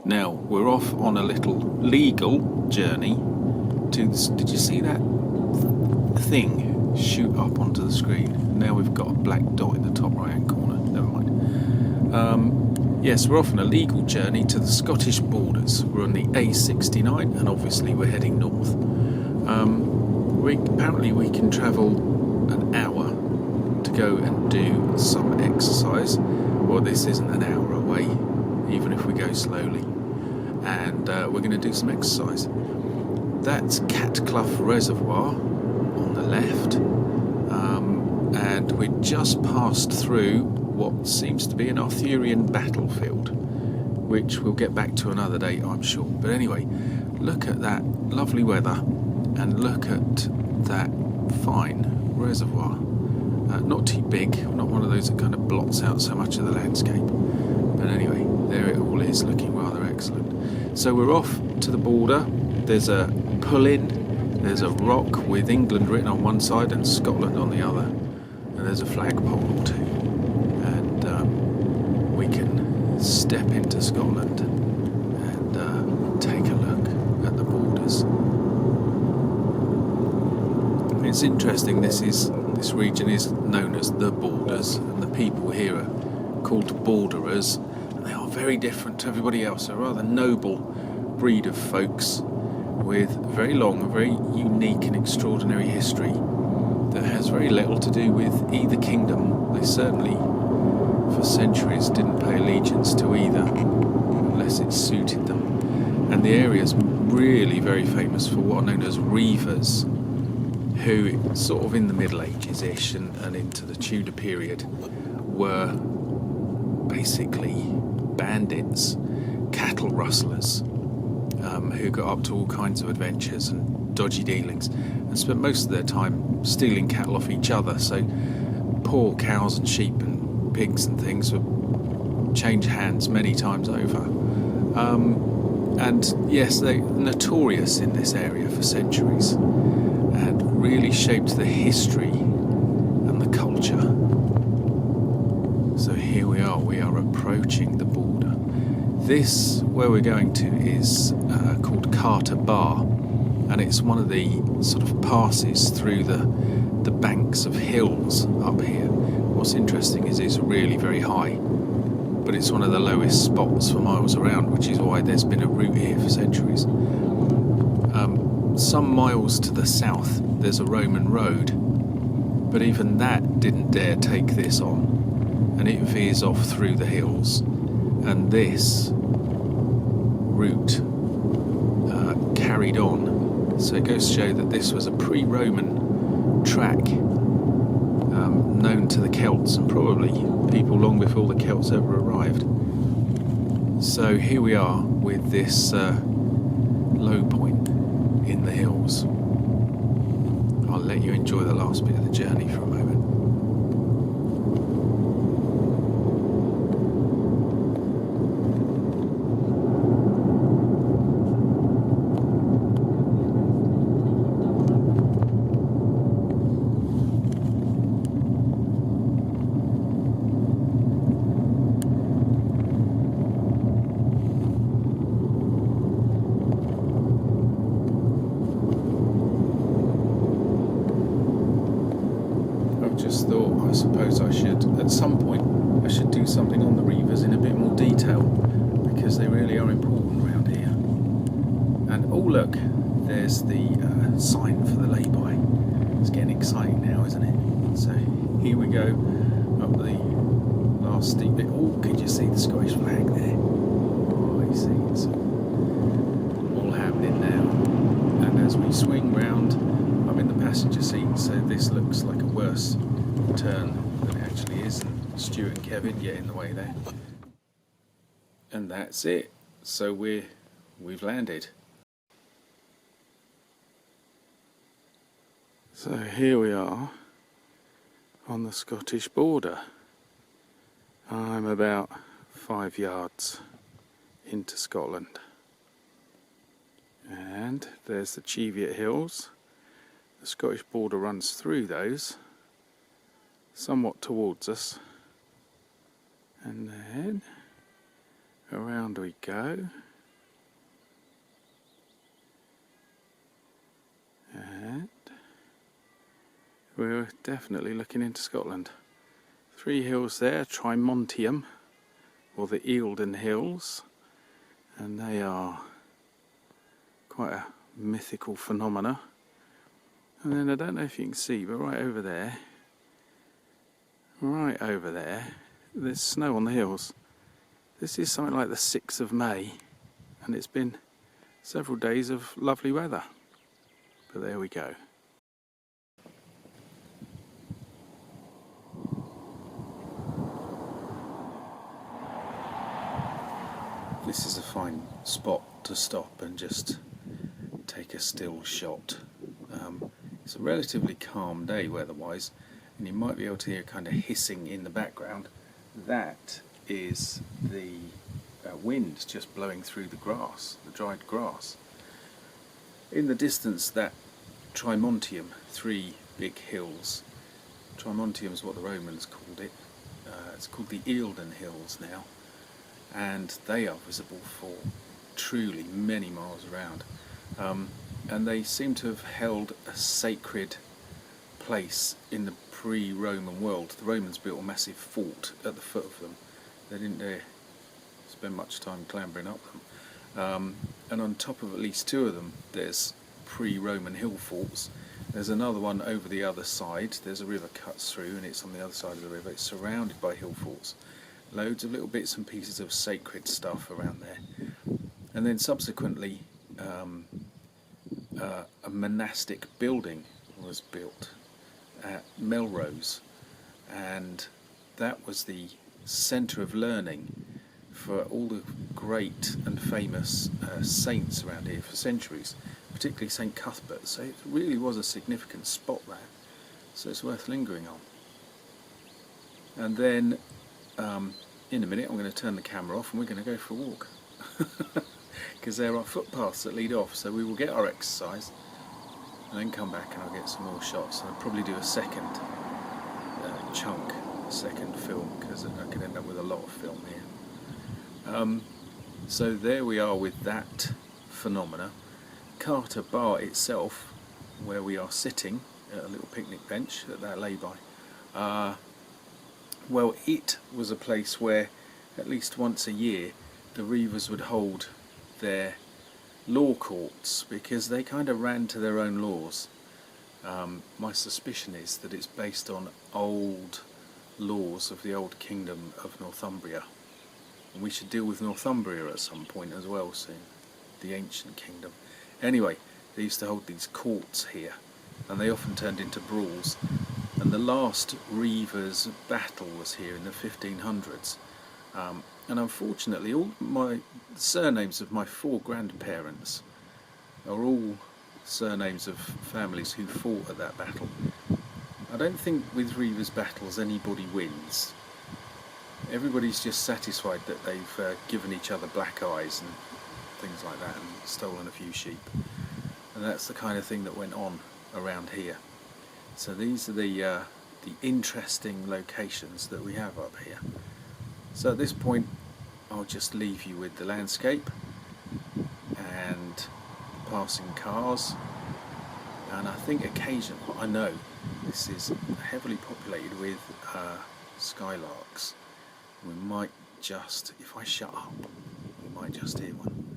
Now, we're off on a little legal journey to this. Did you see that thing shoot up onto the screen? Now we've got a black dot in the top right hand corner. Never mind. Yes, we're off on a legal journey to the Scottish borders. We're on the A69 and obviously we're heading north. Apparently we can travel an hour to go and do some exercise. Well, this isn't an hour away, even if we go slowly. And we're going to do some exercise. That's Catclough Reservoir on the left. And we just passed through what seems to be an Arthurian battlefield, which we'll get back to another day, I'm sure. But anyway, look at that lovely weather and look at that fine reservoir. Not too big, not one of those that kind of blots out so much of the landscape. But anyway, there it all is, looking rather excellent. So we're off to the border. There's a pull-in, there's a rock with England written on one side and Scotland on the other. And there's a flagpole or two. And we can step into Scotland and take a look at the borders. It's interesting, this region is known as the Borders, and the people here are called borderers, and they are very different to everybody else. A rather noble breed of folks with a very long, a very unique and extraordinary history that has very little to do with either kingdom. They certainly, for centuries, didn't pay allegiance to either, unless it suited them. And the area is really very famous for what are known as Reavers, who sort of in the Middle Ages-ish and into the Tudor period were basically bandits, cattle rustlers, who got up to all kinds of adventures and dodgy dealings and spent most of their time stealing cattle off each other. So poor cows and sheep and pigs and things would change hands many times over. And yes, they're notorious in this area for centuries and really shaped the history and the culture. So here we are approaching the border. This, where we're going to, is called Carter Bar, and it's one of the sort of passes through the banks of hills up here. What's interesting is it's really very high, but it's one of the lowest spots for miles around, which is why there's been a route here for centuries. Some miles to the south there's a Roman road, but even that didn't dare take this on, and it veers off through the hills. And this route carried on, so it goes to show that this was a pre-Roman track, known to the Celts and probably people long before the Celts ever arrived. So here we are with this low point in the hills. I'll let you enjoy the last bit of the journey for a moment. I suppose at some point I should do something on the Reavers in a bit more detail, because they really are important around here. And oh look, there's the sign for the lay-by. It's getting exciting now, isn't it? So here we go up the last steep bit. Oh, could you see the Scottish flag there? Oh, you see, it's all happening now. And as we swing round, I'm in the passenger seat, so this looks like a worse turn than it actually is, and Stuart and Kevin get in the way there. And that's it. So we've landed. So here we are on the Scottish border. I'm about 5 yards into Scotland. And there's the Cheviot Hills. The Scottish border runs through those, somewhat towards us. And then around we go And we're definitely looking into Scotland. 3 hills there, Trimontium, or the Eildon Hills, and they are quite a mythical phenomena. And then I don't know if you can see, but right over there, there's snow on the hills. This is something like the 6th of May, and it's been several days of lovely weather. But there we go. This is a fine spot to stop and just take a still shot. It's a relatively calm day weather-wise, and you might be able to hear kind of hissing in the background. That is the wind just blowing through the grass, the dried grass. In the distance, that Trimontium, 3 big hills. Trimontium is what the Romans called it. It's called the Eildon Hills now, and they are visible for truly many miles around. And they seem to have held a sacred place in the pre-Roman world. The Romans built a massive fort at the foot of them. They didn't dare spend much time clambering up them. And on top of at least 2 of them, there's pre-Roman hill forts. There's another one over the other side. There's a river cuts through, and it's on the other side of the river. It's surrounded by hill forts. Loads of little bits and pieces of sacred stuff around there. And then subsequently, a monastic building was built at Melrose, and that was the centre of learning for all the great and famous saints around here for centuries, particularly St Cuthbert. So it really was a significant spot there, so it's worth lingering on. And then in a minute I'm going to turn the camera off and we're going to go for a walk, because there are footpaths that lead off, so we will get our exercise and then come back and I'll get some more shots, and I'll probably do a second chunk, second film, because I could end up with a lot of film here. So there we are with that phenomena. Carter Bar itself, where we are sitting at a little picnic bench at that lay-by, well, it was a place where at least once a year the Reavers would hold their law courts, because they kind of ran to their own laws. My suspicion is that it's based on old laws of the old kingdom of Northumbria, and we should deal with Northumbria at some point as well soon, the ancient kingdom. Anyway, they used to hold these courts here, and they often turned into brawls, and the last Reavers battle was here in the 1500s. And unfortunately, all my surnames of my 4 grandparents are all surnames of families who fought at that battle. I don't think with Reavers battles anybody wins. Everybody's just satisfied that they've given each other black eyes and things like that, and stolen a few sheep. And that's the kind of thing that went on around here. So these are the interesting locations that we have up here. So at this point I'll just leave you with the landscape and passing cars, and I think occasionally, I know this is heavily populated with skylarks. We might just, if I shut up, we might just hear one.